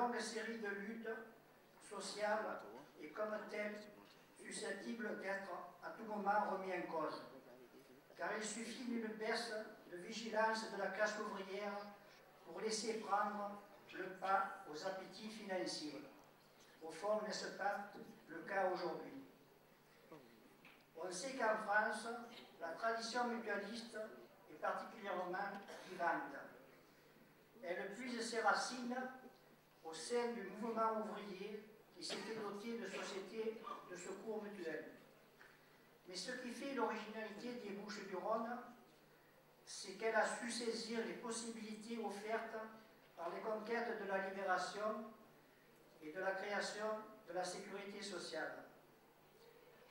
longue série de luttes sociales et comme telles susceptibles d'être à tout moment remis en cause. Car il suffit d'une baisse de vigilance de la classe ouvrière pour laisser prendre le pas aux appétits financiers. Au fond, n'est-ce pas le cas aujourd'hui? On sait qu'en France, la tradition mutualiste est particulièrement vivante. Elle puise ses racines au sein du mouvement ouvrier qui s'était doté de sociétés de secours mutuels. Mais ce qui fait l'originalité des Bouches-du-Rhône, c'est qu'elle a su saisir les possibilités offertes par les conquêtes de la libération et de la création de la sécurité sociale,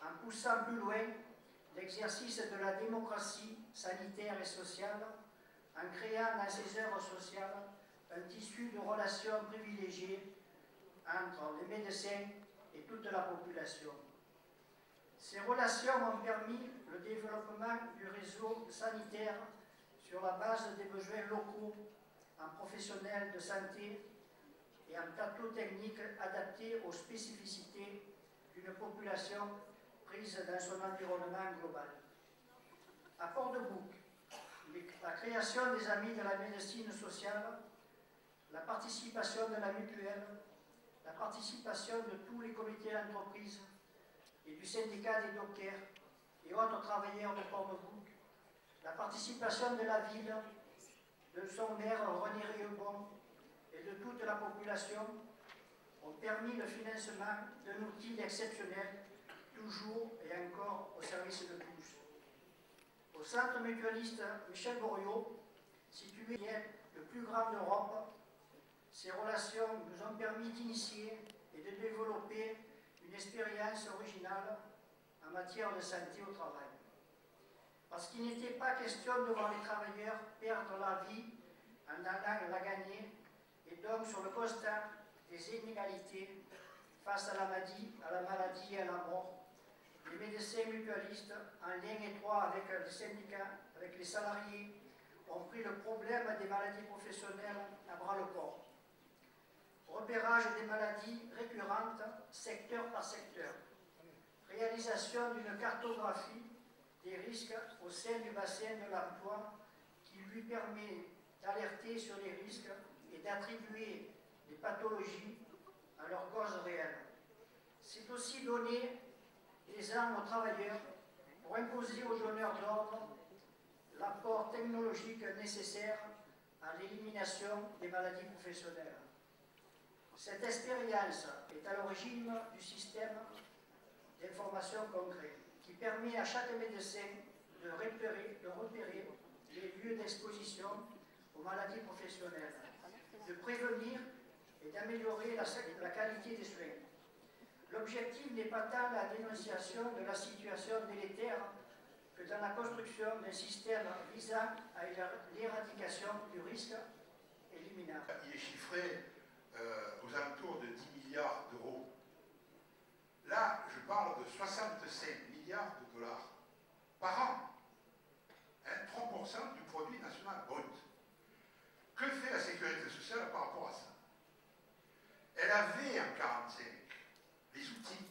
en poussant plus loin l'exercice de la démocratie sanitaire et sociale, en créant dans ces œuvres sociales un tissu de relations privilégiées entre les médecins et toute la population. Ces relations ont permis le développement du réseau sanitaire sur la base des besoins locaux en professionnels de santé et en plateaux techniques adaptés aux spécificités d'une population prise dans son environnement global. À Port-de-Bouc, la création des Amis de la médecine sociale, la participation de la mutuelle, la participation de tous les comités d'entreprise et du syndicat des dockers et autres travailleurs de Port-de-Bouc, la participation de la ville, de son maire René Riebon et de toute la population ont permis le financement d'un outil exceptionnel, toujours et encore au service de tous. Au centre mutualiste Michel Goriot, situé le plus grand d'Europe, ces relations nous ont permis d'initier et de développer une expérience originale en matière de santé au travail. Parce qu'il n'était pas question de voir les travailleurs perdre la vie en allant la gagner, et donc sur le constat des inégalités face à la maladie et à la mort, les médecins mutualistes, en lien étroit avec les syndicats, avec les salariés, ont pris le problème des maladies professionnelles à bras-le-corps. Repérage des maladies récurrentes, secteur par secteur. Réalisation d'une cartographie des risques au sein du bassin de l'emploi qui lui permet d'alerter sur les risques et d'attribuer les pathologies à leur cause réelle. C'est aussi donner des armes aux travailleurs pour imposer aux donneurs d'ordre l'apport technologique nécessaire à l'élimination des maladies professionnelles. Cette expérience est à l'origine du système d'information concret qui permet à chaque médecin de repérer les lieux d'exposition aux maladies professionnelles, de prévenir et d'améliorer la qualité des soins. L'objectif n'est pas tant la dénonciation de la situation délétère que dans la construction d'un système visant à l'éradication du risque éliminable. Il est chiffré aux alentours de 10 milliards d'euros. Là, je parle de 65 milliards de dollars par an. 3% du produit national brut. Que fait la sécurité sociale par rapport à ça? Elle avait en 1945 les outils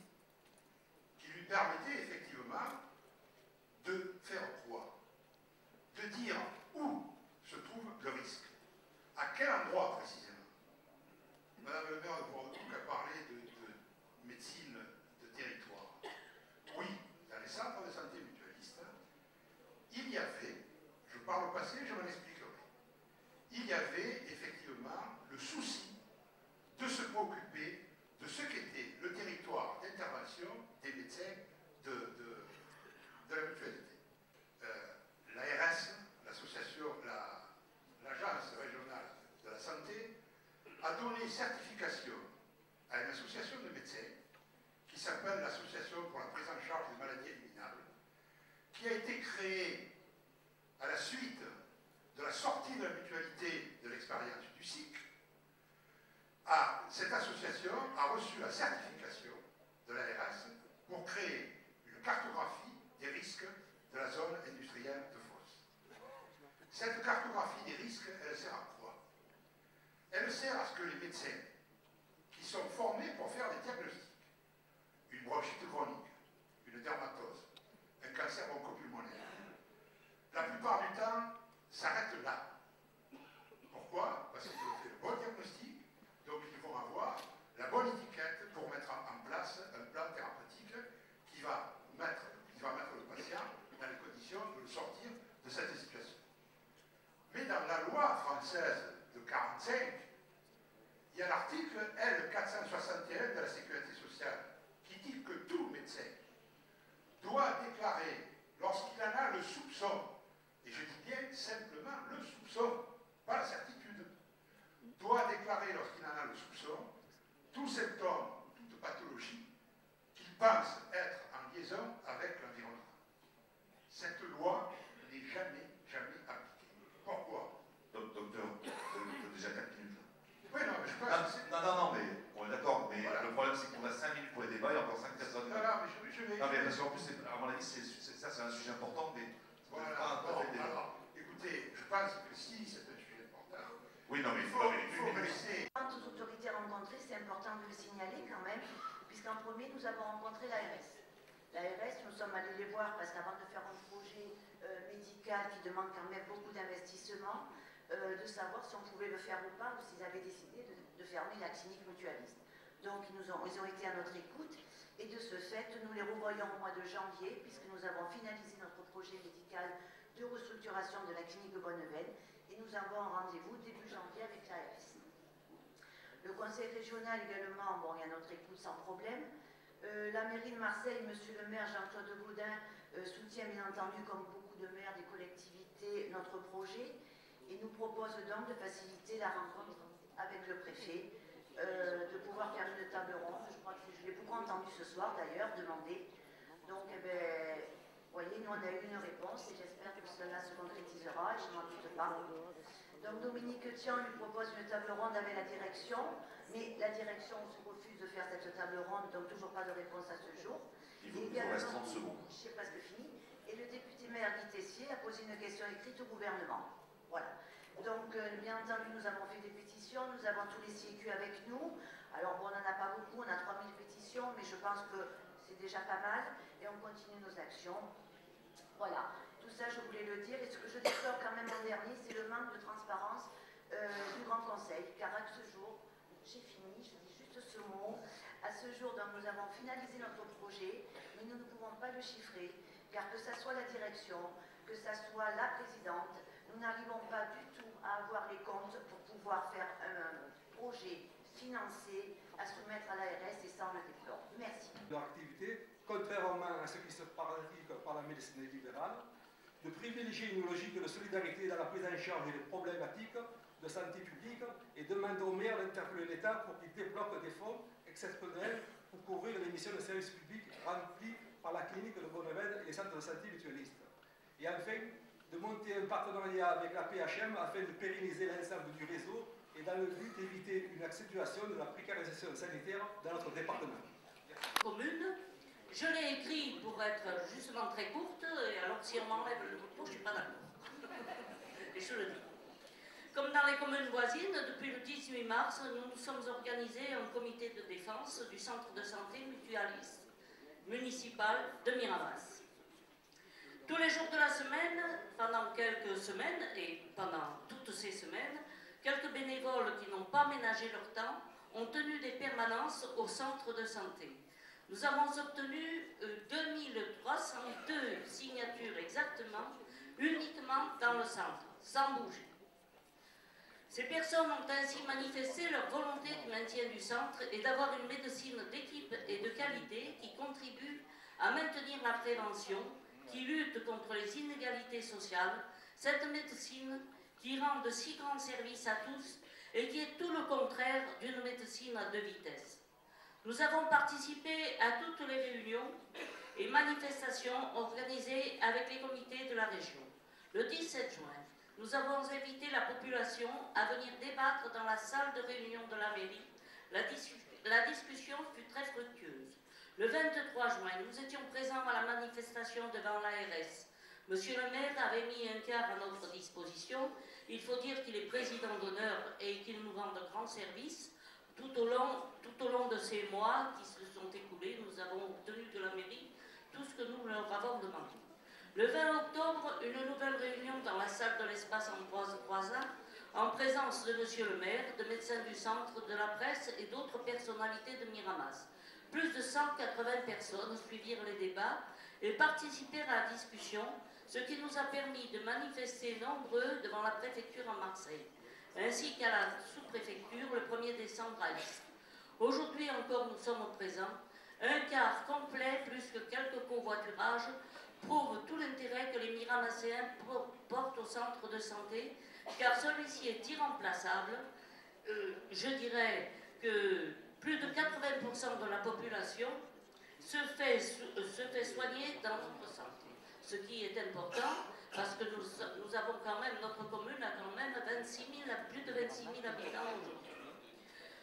qui lui permettaient effectivement de faire quoi? De dire où se trouve le risque. À quel endroit précisément? Madame le maire de Port-de-Bouc a parlé de médecine de territoire. Oui, dans les centres de santé mutualistes, il y avait, je parle au passé, je m'en expliquerai, il y avait effectivement le souci de se préoccuper de ce qu'était le territoire d'intervention des médecins de la mutualité. L'ARS, l'Agence régionale de la santé, a donné certification à une association de médecins qui s'appelle l'Association pour la prise en charge des maladies éliminables, qui a été créée à la suite de la sortie de la mutualité de l'expérience du SIC. Cette association a reçu la certification de l'ARS pour créer une cartographie des risques de la zone industrielle de Fos. Cette cartographie des risques, elle sert à quoi? Elle sert à ce que les médecins sont formés pour faire des diagnostics. Une bronchite chronique, une dermatose, un cancer bronchopulmonaire. La plupart du temps, s'arrête là. Pourquoi? Parce qu'ils ont fait le bon diagnostic, donc ils vont avoir la bonne étiquette pour mettre en place un plan thérapeutique qui va mettre le patient dans les conditions de le sortir de cette situation. Mais dans la loi française de 1945, il y a l'article L461 de la Sécurité sociale qui dit que tout médecin doit déclarer, lorsqu'il en a le soupçon, et je dis bien simplement le soupçon, pas la certitude, doit déclarer lorsqu'il en a le soupçon tout symptôme, toute pathologie qu'il pense être en liaison avec l'environnement. Cette loi n'est jamais appliquée. Pourquoi? Docteur, déjà 4 minutes là. Oui, non, mais je pense que c'est... Non, mais on est d'accord, mais voilà. Le problème c'est qu'on a 5 minutes pour les débats et encore 5 personnes. Non, mais je vais... Non, mais parce qu'en plus, à mon avis, ça c'est un sujet important, mais... Voilà, alors, écoutez, je pense que si c'est un sujet important, oui, non, mais il faut me laisser... Quant aux autorités rencontrées, c'est important de le signaler quand même, puisqu'en premier, nous avons rencontré l'ARS. L'ARS, nous sommes allés les voir parce qu'avant de faire un projet médical qui demande quand même beaucoup d'investissement, de savoir si on pouvait le faire ou pas, ou s'ils avaient décidé de fermer la clinique mutualiste. Donc ils ont été à notre écoute, et de ce fait, nous les revoyons au mois de janvier, puisque nous avons finalisé notre projet médical de restructuration de la clinique de Bonneveine, et nous avons un rendez-vous début janvier avec l'ARS. Le conseil régional également, bon, il y a notre écoute sans problème. La mairie de Marseille, monsieur le maire Jean-Claude Gaudin soutient bien entendu, comme beaucoup de maires des collectivités, notre projet et nous propose donc de faciliter la rencontre avec le préfet, de pouvoir faire une table ronde. Je crois que je l'ai beaucoup entendu ce soir d'ailleurs, demander. Donc, eh bien, vous voyez, nous on a eu une réponse et j'espère que cela se concrétisera et je n'en doute pas. Donc Dominique Thian lui propose une table ronde avec la direction, mais la direction se refuse de faire cette table ronde, donc toujours pas de réponse à ce jour. Il vous reste 30 secondes. Je sais presque fini. Et le député maire Guy Tessier a posé une question écrite au gouvernement. Voilà. Donc, bien entendu, nous avons fait des pétitions, nous avons tous les CIQ avec nous. Alors, bon, on n'en a pas beaucoup, on a 3000 pétitions, mais je pense que c'est déjà pas mal, et on continue nos actions. Voilà. Tout ça, je voulais le dire. Et ce que je déplore quand même en dernier, c'est le manque de transparence du Grand Conseil. Car à ce jour, j'ai fini, je dis juste ce mot, à ce jour, donc, nous avons finalisé notre projet, mais nous ne pouvons pas le chiffrer, car que ce soit la direction, que ce soit la présidente, nous n'arrivons pas du tout à avoir les comptes pour pouvoir faire un projet financé à soumettre à l'ARS et ça, on le déplore. Merci. Leur activité, contrairement à ce qui se pratique par la médecine libérale, de privilégier une logique de solidarité dans la prise en charge des problématiques de santé publique et demande au maire d'interpeller l'État pour qu'il débloque des fonds exceptionnels pour couvrir les missions de service public remplies par la clinique de Bonneveine et les centres de santé mutualistes. Et enfin, de monter un partenariat avec la PHM afin de pérenniser l'ensemble du réseau et dans le but d'éviter une accentuation de la précarisation sanitaire dans notre département. Commune. Je l'ai écrit pour être justement très courte, et alors si on m'enlève le mot, je ne suis pas d'accord. Et je le dis. Comme dans les communes voisines, depuis le 18 mars, nous nous sommes organisés un comité de défense du centre de santé mutualiste municipal de Miramas. Tous les jours de la semaine, pendant quelques semaines, et pendant toutes ces semaines, quelques bénévoles qui n'ont pas ménagé leur temps ont tenu des permanences au centre de santé. Nous avons obtenu 2302 signatures exactement, uniquement dans le centre, sans bouger. Ces personnes ont ainsi manifesté leur volonté de maintien du centre et d'avoir une médecine d'équipe et de qualité qui contribue à maintenir la prévention, qui lutte contre les inégalités sociales, cette médecine qui rend de si grands services à tous et qui est tout le contraire d'une médecine à deux vitesses. Nous avons participé à toutes les réunions et manifestations organisées avec les comités de la région. Le 17 juin, nous avons invité la population à venir débattre dans la salle de réunion de la mairie. La discussion fut très fructueuse. Le 23 juin, nous étions présents à la manifestation devant l'ARS. Monsieur le maire avait mis un quart à notre disposition. Il faut dire qu'il est président d'honneur et qu'il nous rend de grands services. Tout au long de ces mois qui se sont écoulés, nous avons obtenu de la mairie tout ce que nous leur avons demandé. Le 20 octobre, une nouvelle réunion dans la salle de l'espace Ambroise Croizat, en présence de monsieur le maire, de médecins du centre, de la presse et d'autres personnalités de Miramas. Plus de 180 personnes suivirent les débats et participèrent à la discussion, ce qui nous a permis de manifester nombreux devant la préfecture à Marseille, ainsi qu'à la sous-préfecture le 1er décembre à Nice. Aujourd'hui encore, nous sommes présents. Un quart complet, plus que quelques covoiturages, prouve tout l'intérêt que les Miramasséens portent au centre de santé, car celui-ci est irremplaçable. Je dirais que plus de 80% de la population se fait soigner dans notre centre. Ce qui est important, parce que nous avons quand même, notre commune a quand même plus de 26 000 habitants aujourd'hui.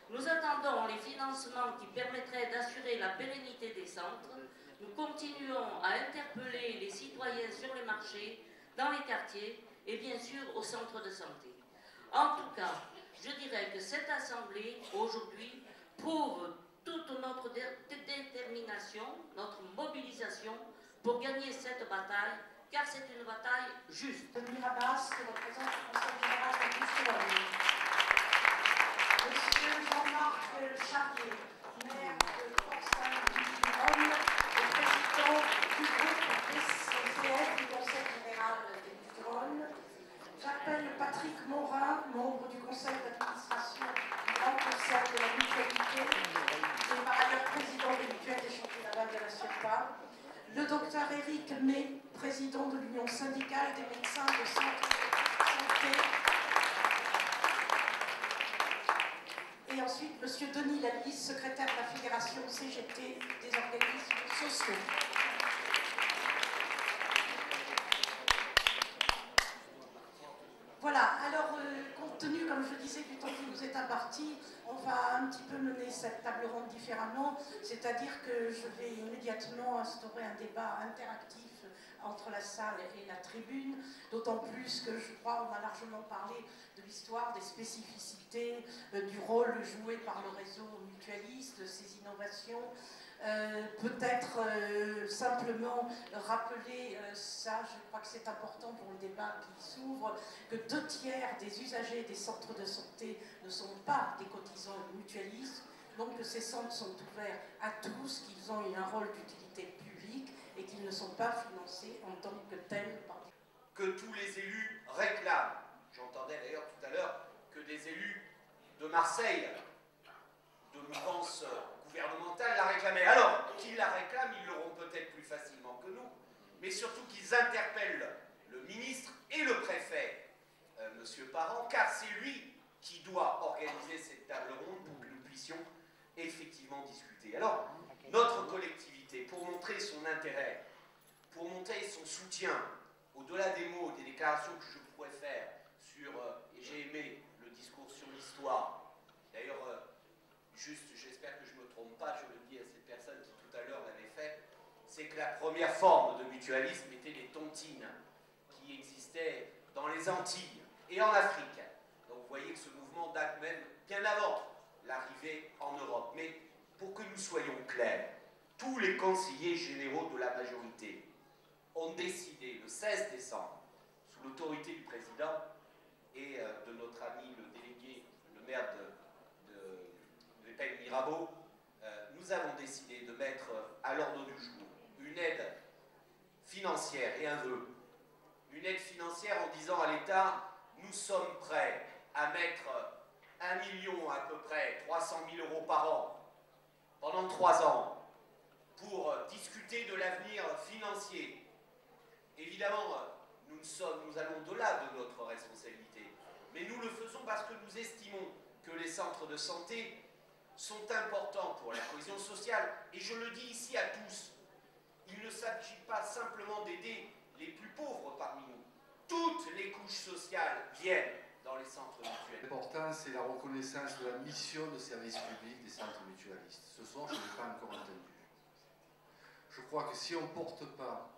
Nous attendons les financements qui permettraient d'assurer la pérennité des centres. Nous continuons à interpeller les citoyens sur les marchés, dans les quartiers et bien sûr au centre de santé. En tout cas, je dirais que cette assemblée, aujourd'hui, prouve toute notre détermination, notre mobilisation pour gagner cette bataille, car c'est une bataille juste. Miramas, qui représente le Conseil général de Mousseline. Monsieur Jean-Marc Charrier, maire de Port-Saint-Denis-du-Rhône, et président du groupe DCCF du Conseil général des Bouches-du-Rhône. J'appelle Patrick Morin, membre du conseil d'administration du Grand Conseil de la Mutualité, et par ailleurs président des mutuelles des championnats de la CIEPA. Le docteur Éric May, président de l'Union syndicale des médecins de santé. Et ensuite, M. Denis Lalisse, secrétaire de la Fédération CGT des organismes sociaux. Voilà, alors compte tenu, comme je disais, du temps qui nous est imparti, on va un petit peu mener cette table ronde différemment, c'est-à-dire que je vais immédiatement instaurer un débat interactif entre la salle et la tribune, d'autant plus que je crois qu'on a largement parlé de l'histoire, des spécificités, du rôle joué par le réseau mutualiste, ses innovations. Peut-être simplement rappeler ça, je crois que c'est important pour le débat qui s'ouvre, que 2/3 des usagers des centres de santé ne sont pas des cotisants mutualistes, donc que ces centres sont ouverts à tous, qu'ils ont un rôle d'utilité publique et qu'ils ne sont pas financés en tant que tels. Que tous les élus réclament. J'entendais d'ailleurs tout à l'heure que des élus de Marseille, de mouvance gouvernementale, la réclamaient. Alors, qu'ils la réclament, ils l'auront peut-être plus facilement que nous, mais surtout qu'ils interpellent le ministre et le préfet, M. Parent, car c'est lui qui doit organiser cette table ronde pour que nous puissions effectivement discuter. Alors, notre collectivité, pour montrer son intérêt, pour montrer son soutien, au-delà des mots, des déclarations que je pourrais faire sur, et j'ai aimé le discours sur l'histoire, d'ailleurs, juste, j'espère que je ne me trompe pas, je le dis à cette personne qui tout à l'heure l'avait fait, c'est que la première forme de mutualisme était les tontines, qui existaient dans les Antilles et en Afrique. Donc vous voyez que ce mouvement date même bien avant l'arrivée en Europe. Mais pour que nous soyons clairs, tous les conseillers généraux de la majorité ont décidé le 16 décembre, sous l'autorité du président et de notre ami le délégué, le maire de l'Épée Mirabeau, nous avons décidé de mettre à l'ordre du jour une aide financière et un vœu. Une aide financière en disant à l'État, nous sommes prêts à mettre 1 million à peu près 300 000 euros par an pendant 3 ans pour discuter de l'avenir financier. Évidemment, nous allons au-delà de notre responsabilité, mais nous le faisons parce que nous estimons que les centres de santé sont importants pour la cohésion sociale. Et je le dis ici à tous, il ne s'agit pas simplement d'aider les plus pauvres parmi nous. Toutes les couches sociales viennent dans les centres mutuels. L'important, c'est la reconnaissance de la mission de service public des centres mutualistes. Ce soir, je n'ai pas encore entendu. Je crois que si on ne porte pas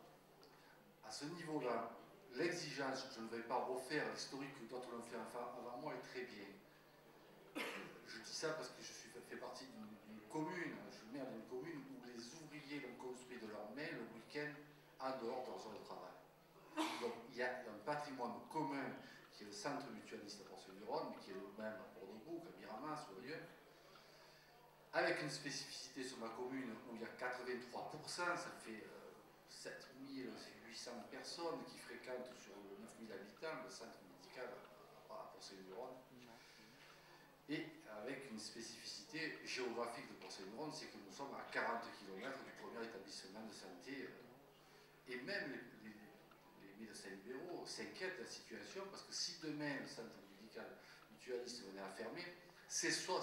à ce niveau-là l'exigence, je ne vais pas refaire l'historique que d'autres l'ont fait avant moi, est très bien. Je dis ça parce que je suis une commune où les ouvriers l'ont construit de leurs mains le week-end en dehors de leur zone de travail. Donc il y a un patrimoine commun qui est le centre mutualiste à Porcel-du-Rhône, mais qui est le même à Port-de-Bouc, à Miramas ou ailleurs, avec une spécificité sur ma commune où il y a 83%, ça fait 7800 personnes qui fréquentent sur 9000 habitants le centre médical à Porcel-du-Rhône. Et avec une spécificité géographique de Porcel-du-Rhône, c'est que nous sommes à 40 km du premier établissement de santé. Et même les médecins libéraux s'inquiètent de la situation parce que si demain le centre médical mutualiste venait à fermer, c'est 60%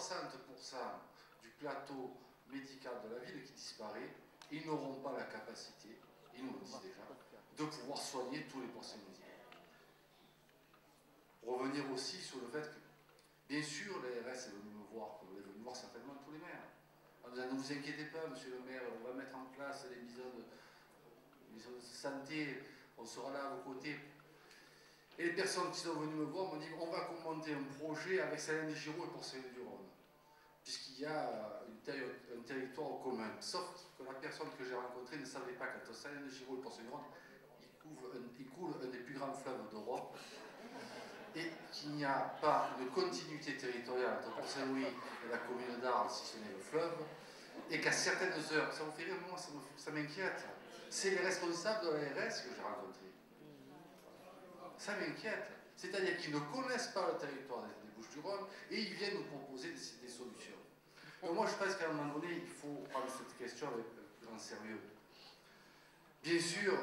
du plateau médical de la ville qui disparaît. Ils n'auront pas la capacité, ils nous le disent déjà, de pouvoir soigner tous les porcelains médicaux. Revenir aussi sur le fait que, bien sûr, l'ARS est venu me voir, comme elle est venue voir certainement tous les maires. En disant, ne vous inquiétez pas, monsieur le maire, on va mettre en place les maisons de santé, on sera là à vos côtés. Et les personnes qui sont venues me voir m'ont dit, on va monter un projet avec Salène Giraud et Porcel-du-Rhône, puisqu'il y a un territoire commun. Sauf que la personne que j'ai rencontrée ne savait pas qu'entre Salène Giraud et Porcel-du-Rhône, il coule un des plus grands fleuves d'Europe, et qu'il n'y a pas de continuité territoriale entre Porcel-Louis et la commune d'Arles, si ce n'est le fleuve, et qu'à certaines heures, ça vous fait rire, moi ça m'inquiète, c'est les responsables de l'ARS que j'ai rencontrés. Ça m'inquiète. C'est-à-dire qu'ils ne connaissent pas le territoire des Bouches-du-Rhône et ils viennent nous proposer des solutions. Donc moi je pense qu'à un moment donné, il faut prendre cette question avec plus grand sérieux. Bien sûr,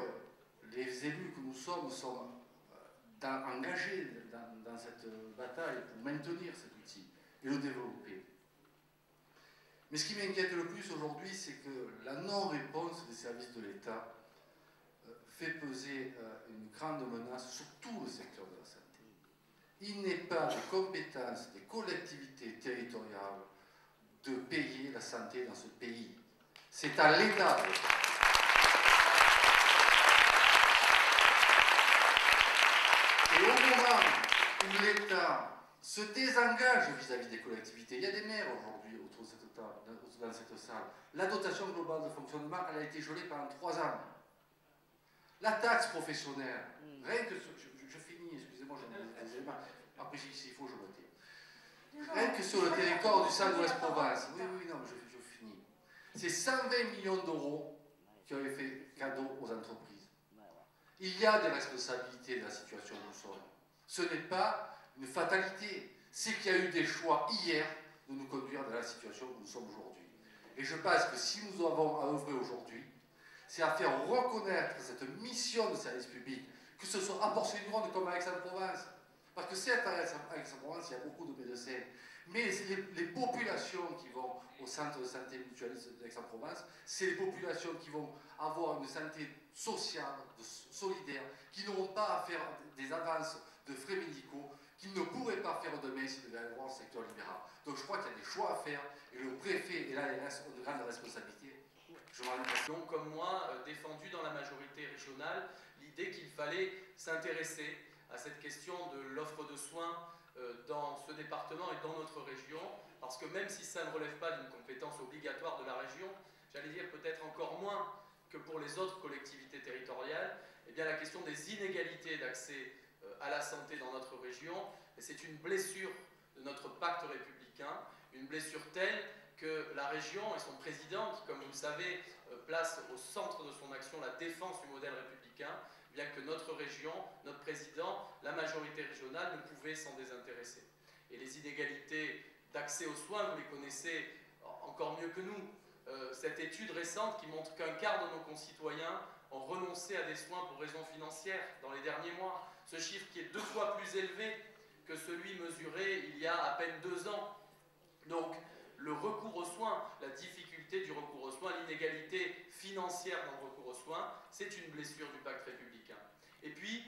les élus que nous sommes engagés dans cette bataille pour maintenir cet outil et le développer. Mais ce qui m'inquiète le plus aujourd'hui, c'est que la non-réponse des services de l'État fait peser une grande menace sur tout le secteur de la santé. Il n'est pas des compétences des collectivités territoriales de payer la santé dans ce pays. C'est à l'État de le faire. Et au moment où l'État se désengage vis-à-vis des collectivités, il y a des maires aujourd'hui autour de cette table, dans cette salle, la dotation globale de fonctionnement, elle a été gelée pendant 3 ans. La taxe professionnelle, rien que je finis, excusez-moi, j'ai des éléments, après s'il faut je vote. Rien que sur le territoire du Centre-Ouest-Provence, oui, non, je finis. C'est 120 millions d'euros qui ont été fait cadeau aux entreprises. Il y a des responsabilités de la situation où nous sommes. Ce n'est pas une fatalité, c'est qu'il y a eu des choix hier de nous conduire dans la situation où nous sommes aujourd'hui. Et je pense que si nous avons à œuvrer aujourd'hui, c'est à faire reconnaître cette mission de service public, que ce soit à Porcel-du-Rhône comme à Aix-en-Provence. Parce que certes, à Aix-en-Provence, il y a beaucoup de médecins, mais les populations qui vont au centre de santé mutualiste d'Aix-en-Provence, c'est les populations qui vont avoir une santé sociale, solidaire, qui n'auront pas à faire des avances de frais médicaux, qu'ils ne pourraient pas faire demain s'ils devaient aller voir le secteur libéral. Donc je crois qu'il y a des choix à faire, et le préfet et l'ARS ont de grandes responsabilités. Donc, comme moi, défendu dans la majorité régionale l'idée qu'il fallait s'intéresser à cette question de l'offre de soins dans ce département et dans notre région, parce que même si ça ne relève pas d'une compétence obligatoire de la région, j'allais dire peut-être encore moins que pour les autres collectivités territoriales, eh bien la question des inégalités d'accès à la santé dans notre région, c'est une blessure de notre pacte républicain, une blessure telle que la région et son président, qui, comme vous le savez, place au centre de son action la défense du modèle républicain, bien que notre région, notre président, la majorité régionale ne pouvait s'en désintéresser. Et les inégalités d'accès aux soins, vous les connaissez encore mieux que nous. Cette étude récente qui montre qu'un quart de nos concitoyens ont renoncé à des soins pour raisons financières dans les derniers mois. Ce chiffre qui est 2 fois plus élevé que celui mesuré il y a à peine 2 ans. Donc, le recours aux soins, la difficulté du recours aux soins, l'inégalité financière dans le recours aux soins, c'est une blessure du pacte républicain. Et puis,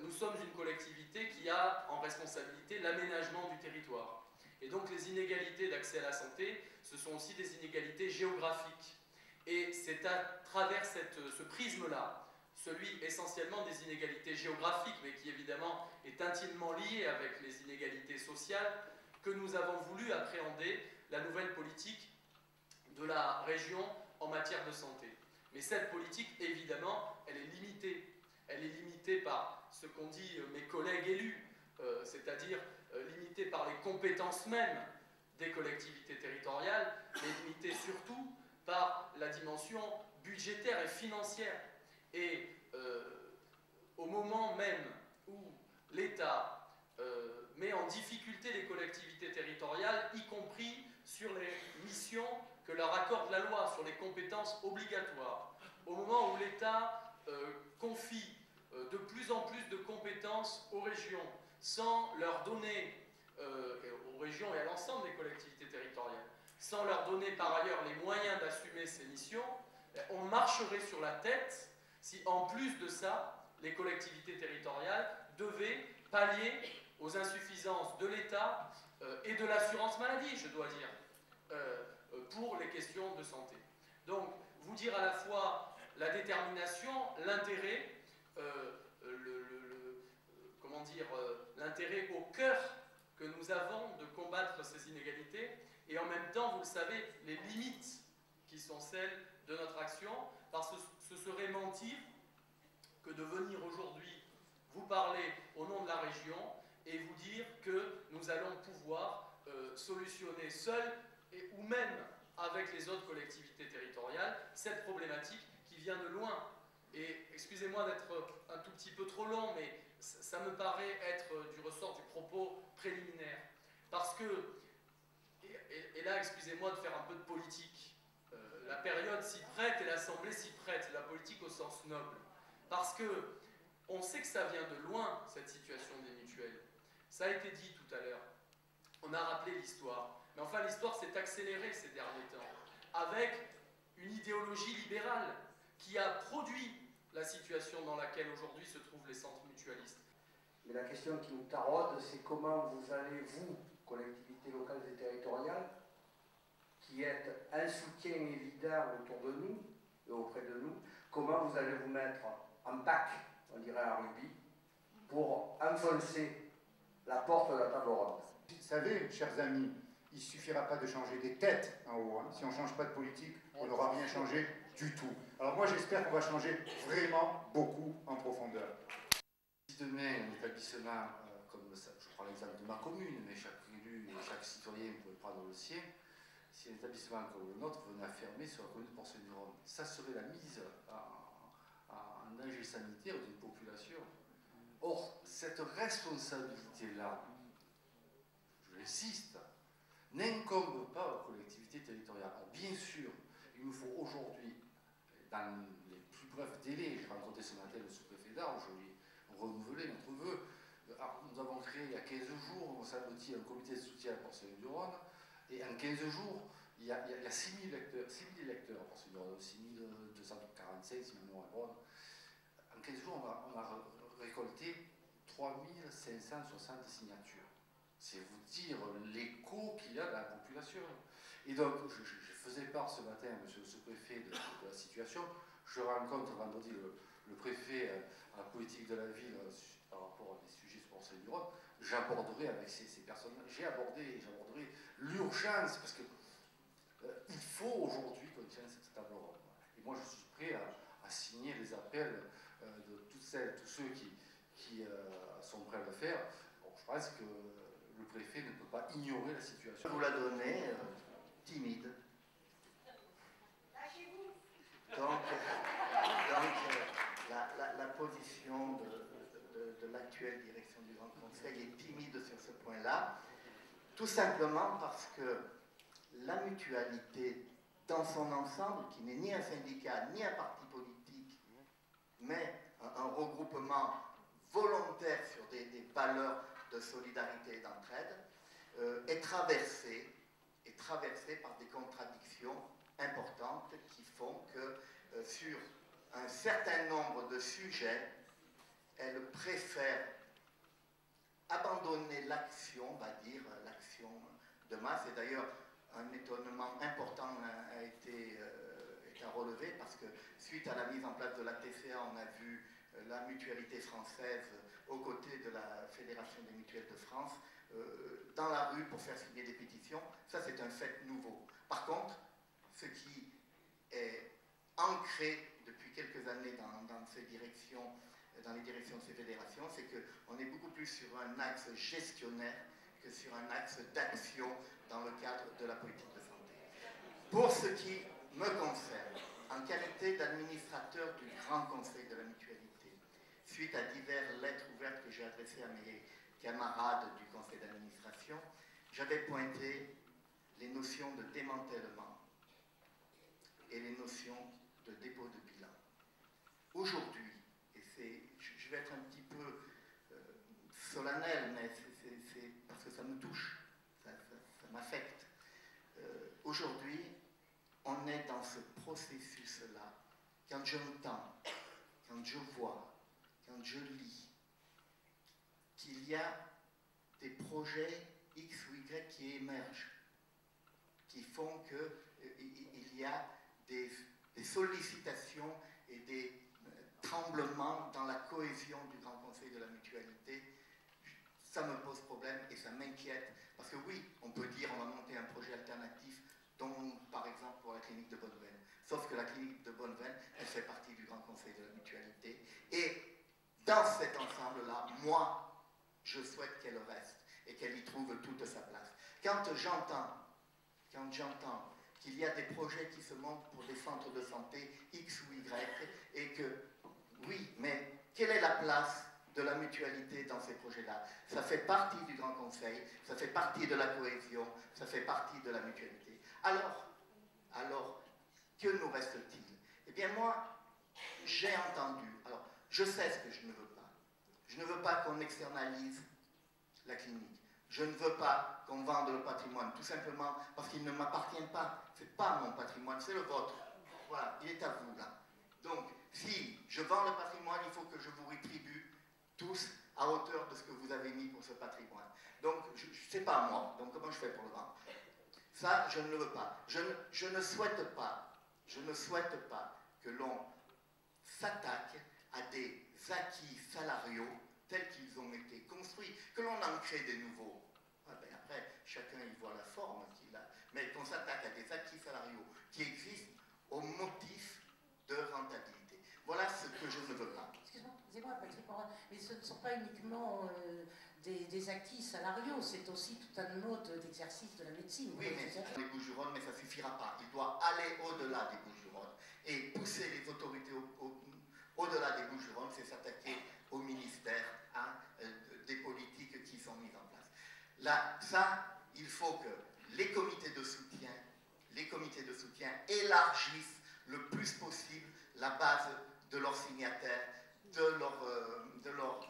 nous sommes une collectivité qui a en responsabilité l'aménagement du territoire. Et donc les inégalités d'accès à la santé, ce sont aussi des inégalités géographiques. Et c'est à travers ce prisme-là, celui essentiellement des inégalités géographiques, mais qui évidemment est intimement lié avec les inégalités sociales, que nous avons voulu appréhender la nouvelle politique de la région en matière de santé. Mais cette politique, évidemment, elle est limitée. Elle est limitée par ce qu'ont dit mes collègues élus, c'est-à-dire limitée par les compétences mêmes des collectivités territoriales, mais limitée surtout par la dimension budgétaire et financière. Et au moment même où l'État met en difficulté les collectivités territoriales, y compris sur les missions que leur accorde la loi, sur les compétences obligatoires, au moment où l'État confie de plus en plus de compétences aux régions, sans leur donner, aux régions et à l'ensemble des collectivités territoriales, sans leur donner par ailleurs les moyens d'assumer ces missions, on marcherait sur la tête si, en plus de ça, les collectivités territoriales devaient pallier aux insuffisances de l'État et de l'assurance maladie, je dois dire, pour les questions de santé. Donc, vous dire à la fois la détermination, l'intérêt, comment dire, l'intérêt au cœur que nous avons de combattre ces inégalités, et en même temps, vous le savez, les limites qui sont celles de notre action, parce que ce serait mentir que de venir aujourd'hui vous parler au nom de la région et vous dire que nous allons pouvoir solutionner seuls, ou même avec les autres collectivités territoriales, cette problématique qui vient de loin. Et excusez-moi d'être un tout petit peu trop long, mais ça me paraît être du ressort du propos préliminaire. Parce que, et là, excusez-moi de faire un peu de politique, la période s'y prête et l'Assemblée s'y prête, la politique au sens noble. Parce que on sait que ça vient de loin, cette situation des mutuelles. Ça a été dit tout à l'heure. On a rappelé l'histoire. Mais enfin, l'histoire s'est accélérée ces derniers temps, avec une idéologie libérale qui a produit la situation dans laquelle aujourd'hui se trouvent les centres mutualistes. Mais la question qui nous taraude, c'est comment vous allez, vous, collectivités locales et territoriales, qui êtes un soutien évident autour de nous et auprès de nous, comment vous allez vous mettre en bac, on dirait en rugby, pour enfoncer la porte de la table ronde. Vous savez, chers amis, il ne suffira pas de changer des têtes en haut. Si on ne change pas de politique, on n'aura rien changé du tout. Alors moi, j'espère qu'on va changer vraiment beaucoup en profondeur. Si demain, un établissement, comme ça, je prends l'exemple de ma commune, mais chaque élu et chaque citoyen peut prendre le sien, si un établissement comme le nôtre venait à fermer sur la commune de Porcel-du-Rhône, ça serait la mise en danger sanitaire d'une population. Or, cette responsabilité-là, je l'insiste, n'incombe pas aux collectivités territoriales. Alors, bien sûr, il nous faut aujourd'hui, dans les plus brefs délais, j'ai rencontré ce matin le sous-préfet d'Arles, je lui ai renouvelé notre vœu. Alors, nous avons créé il y a 15 jours, semble-t-il, un comité de soutien à Porcel-du-Rhône, et en 15 jours, il y a 6 000 électeurs à Porcel-du-Rhône, 6 245, si ma mémoire est bonne. En 15 jours, on a récolté 3 560 signatures. C'est vous dire l'écho qu'il y a dans la population. Et donc, je faisais part ce matin, monsieur le sous-préfet, de la situation. Je rencontre vendredi le préfet à la politique de la ville par rapport à des sujets sur Porcel-du-Rhône. J'aborderai avec ces personnes, j'aborderai l'urgence, parce que il faut aujourd'hui qu'on tienne cette table ronde. Et moi, je suis prêt à signer les appels de toutes celles, tous ceux qui sont prêts à le faire. Bon, je pense que le préfet ne peut pas ignorer la situation. Je vous la donnais timide. Donc la position de l'actuelle direction du Grand Conseil est timide sur ce point-là, tout simplement parce que la mutualité dans son ensemble, qui n'est ni un syndicat, ni un parti politique, mais un regroupement volontaire sur des valeurs de solidarité et d'entraide, est traversée par des contradictions importantes qui font que sur un certain nombre de sujets, elle préfère abandonner l'action, on va dire, l'action de masse. Et d'ailleurs, un étonnement important a été à relever, parce que suite à la mise en place de la TCA, on a vu la mutualité française aux côtés de la Fédération des mutuelles de France dans la rue pour faire signer des pétitions. Ça, c'est un fait nouveau. Par contre, ce qui est ancré depuis quelques années dans ces directions, dans les directions de ces fédérations, c'est qu'on est beaucoup plus sur un axe gestionnaire que sur un axe d'action dans le cadre de la politique de santé. Pour ce qui me concerne, en qualité d'administrateur du Grand Conseil de la Mutualité, suite à diverses lettres ouvertes que j'ai adressées à mes camarades du conseil d'administration, j'avais pointé les notions de démantèlement et les notions de dépôt de bilan. Aujourd'hui, et je vais être un petit peu solennel, mais c'est parce que ça me touche, ça m'affecte. Aujourd'hui, on est dans ce processus-là. Quand j'entends, quand je vois, quand je lis qu'il y a des projets X ou Y qui émergent, qui font qu'il y a des sollicitations et des tremblements dans la cohésion du Grand Conseil de la Mutualité, ça me pose problème et ça m'inquiète. Parce que oui, on peut dire on va monter un projet alternatif, dont par exemple pour la clinique de Bonneveine. Sauf que la clinique de Bonneveine, elle fait partie du Grand Conseil de la Mutualité. Et dans cet ensemble-là, moi, je souhaite qu'elle reste et qu'elle y trouve toute sa place. Quand j'entends qu'il y a des projets qui se montent pour des centres de santé X ou Y, et que, oui, mais quelle est la place de la mutualité dans ces projets-là? Ça fait partie du Grand Conseil, ça fait partie de la cohésion, ça fait partie de la mutualité. Alors, que nous reste-t-il? Eh bien moi, j'ai entendu, alors je sais ce que je ne veux pas. Je ne veux pas qu'on externalise la clinique. Je ne veux pas qu'on vende le patrimoine, tout simplement parce qu'il ne m'appartient pas. Ce n'est pas mon patrimoine, c'est le vôtre. Voilà, il est à vous là. Donc, si je vends le patrimoine, il faut que je vous rétribue tous à hauteur de ce que vous avez mis pour ce patrimoine. Donc, ce n'est pas moi. Donc, comment je fais pour le vendre? Ça, je ne le veux pas. Je ne souhaite pas que l'on s'attaque à des acquis salariaux tels qu'ils ont été construits, que l'on en crée des nouveaux. Ah ben après, chacun y voit la forme qu'il a, mais qu'on s'attaque à des acquis salariaux qui existent au motif de rentabilité. Voilà ce que je ne veux pas. Excusez-moi, Patrick, mais ce ne sont pas uniquement des acquis salariaux, c'est aussi tout un mode d'exercice de la médecine. Oui, mais les Bouches-du-Rhône, mais ça ne suffira pas. Il doit aller au-delà des Bouches-du-Rhône et pousser les autorités au-delà des Bouches-du-Rhône, c'est s'attaquer au ministère, des politiques qui sont mises en place. Là, ça, il faut que les comités de soutien élargissent le plus possible la base de leurs signataires, de leurs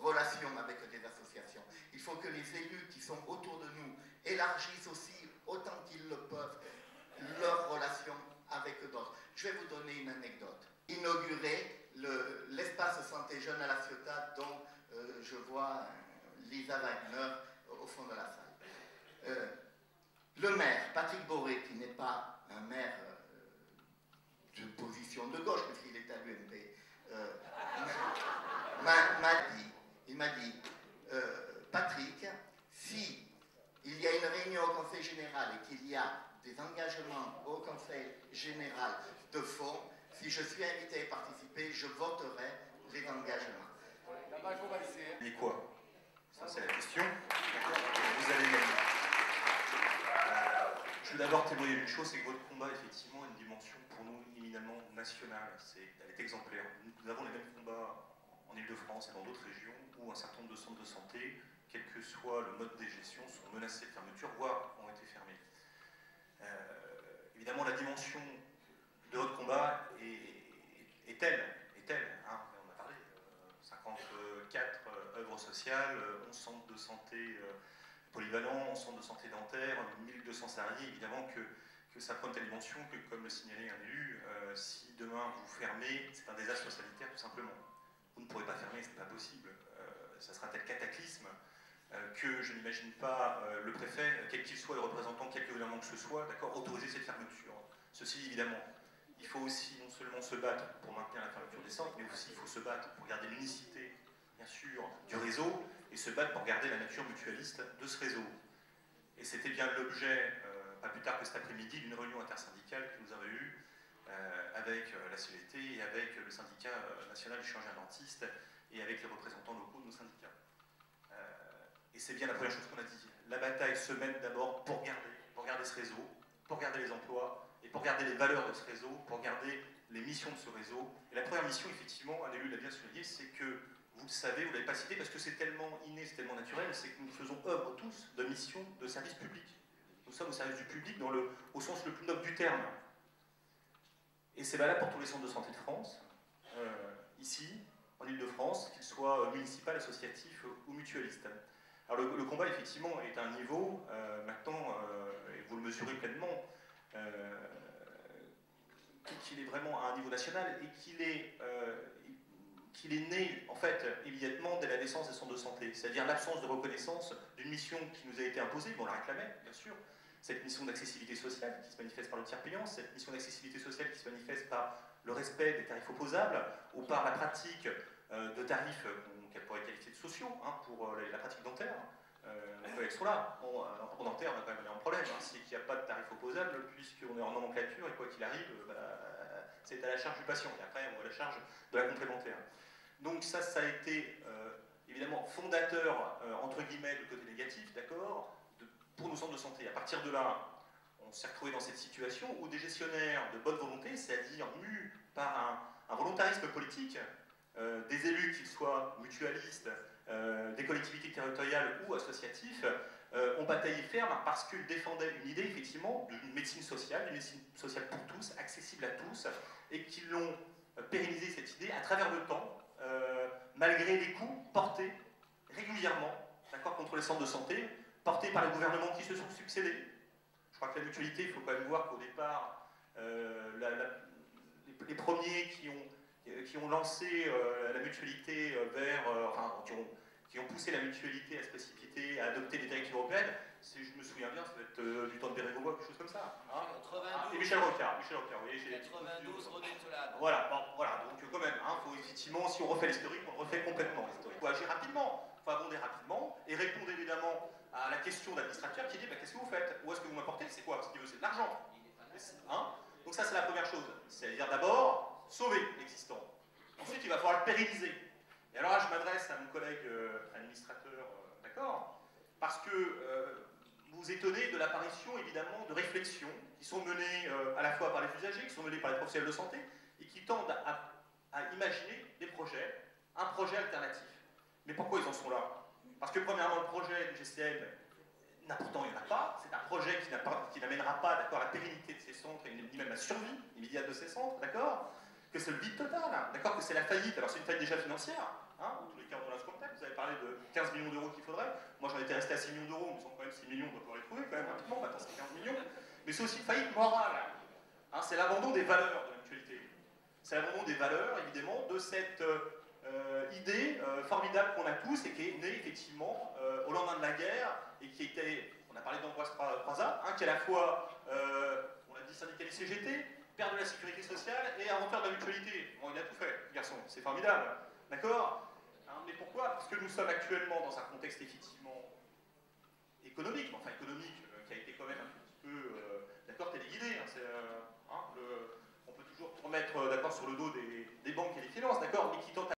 relations avec des associations. Il faut que les élus qui sont autour de nous élargissent aussi, autant qu'ils le peuvent, leurs relations avec d'autres. Je vais vous donner une anecdote. Inaugurer l'espace santé jeune à la Ciotat, dont je vois Lisa Wagner au fond de la salle. Le maire, Patrick Boré, qui n'est pas un maire de position de gauche, parce qu'il est à l'UMP, il m'a dit, Patrick, si il y a une réunion au Conseil général et qu'il y a des engagements au Conseil général de fonds, si je suis invité à y participer, je voterai les engagements. Et quoi? Ça, c'est la question. Vous allez gagner. Je veux d'abord témoigner d'une chose, c'est que votre combat, effectivement, a une dimension pour nous éminemment nationale. Elle est exemplaire. Nous avons les mêmes combats en Ile-de-France et dans d'autres régions où un certain nombre de centres de santé, quel que soit le mode de gestion, sont menacés de fermeture, voire ont été fermés. Évidemment, la dimension de votre combat est telle, hein, on a parlé, 54 œuvres sociales, 11 centres de santé polyvalents, 11 centres de santé dentaire, 1200 salariés, évidemment que ça prend telle dimension que, comme le signalait un élu, si demain vous fermez, c'est un désastre sanitaire tout simplement. Vous ne pourrez pas fermer, ce n'est pas possible. Ça sera tel cataclysme que je n'imagine pas le préfet, quel qu'il soit, le représentant, quel gouvernement que ce soit, d'accord, autoriser cette fermeture. Ceci, évidemment, il faut aussi non seulement se battre pour maintenir la fermeture des centres, mais aussi il faut se battre pour garder l'unicité, bien sûr, du réseau, et se battre pour garder la nature mutualiste de ce réseau. Et c'était bien l'objet, pas plus tard que cet après-midi d'une réunion intersyndicale que nous avons eue avec la CGT et avec le syndicat national des chirurgiens dentistes et avec les représentants locaux de nos syndicats. Et c'est bien la première chose qu'on a dit. La bataille se mène d'abord pour garder ce réseau, pour garder les emplois et pour garder les valeurs de ce réseau, pour garder les missions de ce réseau. Et la première mission, effectivement, un élu l'a bien souligné, c'est que, vous le savez, vous ne l'avez pas cité parce que c'est tellement inné, c'est tellement naturel, c'est que nous faisons œuvre tous de mission de service public. Nous sommes au service du public au sens le plus noble du terme. Et c'est valable pour tous les centres de santé de France, ici, en Ile-de-France, qu'ils soient municipaux, associatifs ou mutualistes. Alors le combat, effectivement, est à un niveau, maintenant, et vous le mesurez pleinement, qu'il est vraiment à un niveau national et qu'il est né, en fait, immédiatement dès la naissance des centres de santé. C'est-à-dire l'absence de reconnaissance d'une mission qui nous a été imposée, on la réclamait, bien sûr, cette mission d'accessibilité sociale qui se manifeste par le tiers payant, cette mission d'accessibilité sociale qui se manifeste par le respect des tarifs opposables ou par la pratique de tarifs qu'elle pourrait qualifier de sociaux pour la pratique dentaire. Les collègues sont là. En dentaire, on a quand même un problème, c'est qu'il n'y a pas de tarif opposable puisqu'on est en nomenclature et quoi qu'il arrive, c'est à la charge du patient et après on a la charge de la complémentaire. Donc ça a été évidemment fondateur, entre guillemets, du côté négatif, d'accord, pour nos centres de santé. À partir de là, on s'est retrouvé dans cette situation où des gestionnaires de bonne volonté, c'est-à-dire mus par un volontarisme politique, des élus, qu'ils soient mutualistes, des collectivités territoriales ou associatifs, ont bataillé ferme parce qu'ils défendaient une idée, effectivement, d'une médecine sociale pour tous, accessible à tous, et qu'ils l'ont pérennisé, cette idée, à travers le temps, malgré les coups portés régulièrement, d'accord, contre les centres de santé, portés par les gouvernements qui se sont succédés. Je crois que la mutualité, il faut quand même voir qu'au départ, les premiers qui ont lancé la mutualité qui ont poussé la mutualité à se précipiter, à adopter les directives européennes, je me souviens bien, ça doit être du temps de Bérégovoy, quelque chose comme ça. Hein, 92. Et Michel Rocard, vous voyez. 92, René Solade. Voilà, donc quand même, faut effectivement, si on refait l'historique, on le refait complètement l'historique. Il faut agir rapidement, il faut abonder rapidement, et répondre évidemment à la question d'administrateur qui dit qu'est-ce que vous faites? Où est-ce que vous m'apportez? C'est quoi? Ce qu'il veut, c'est de l'argent. Donc ça, c'est la première chose. C'est-à-dire d'abord, sauver l'existant. Ensuite, il va falloir le pérenniser. Et alors là, je m'adresse à mon collègue administrateur, d'accord, parce que vous vous étonnez de l'apparition, évidemment, de réflexions qui sont menées à la fois par les usagers, qui sont menées par les professionnels de santé, et qui tendent à imaginer des projets, un projet alternatif. Mais pourquoi ils en sont là? Parce que premièrement, le projet du GCL, pourtant il n'y en a pas, c'est un projet qui n'amènera pas, d'accord, la pérennité de ces centres, et ni même la survie immédiate de ces centres, d'accord, que c'est le vide total, d'accord, que c'est la faillite. Alors c'est une faillite déjà financière, en tous les cas on a ce contact, vous avez parlé de 15 millions d'euros qu'il faudrait, moi j'en étais resté à 6 millions d'euros, mais sont quand même 6 millions, on doit pouvoir les trouver quand même rapidement, maintenant c'est 15 millions, mais c'est aussi une faillite morale, c'est l'abandon des valeurs de la mutualité, c'est l'abandon des valeurs, évidemment, de cette idée formidable qu'on a tous et qui est née effectivement au lendemain de la guerre et qui était, on a parlé d'Ambroise Croizat, qui est à la fois, on a dit syndicaliste CGT, père de la sécurité sociale et inventeur de la mutualité. Bon, il a tout fait, garçon, c'est formidable, d'accord, mais pourquoi? Parce que nous sommes actuellement dans un contexte effectivement économique, enfin économique, qui a été quand même un petit peu, d'accord, téléguidé, on peut toujours remettre, d'accord, sur le dos des banques et des finances, d'accord, mais qui tente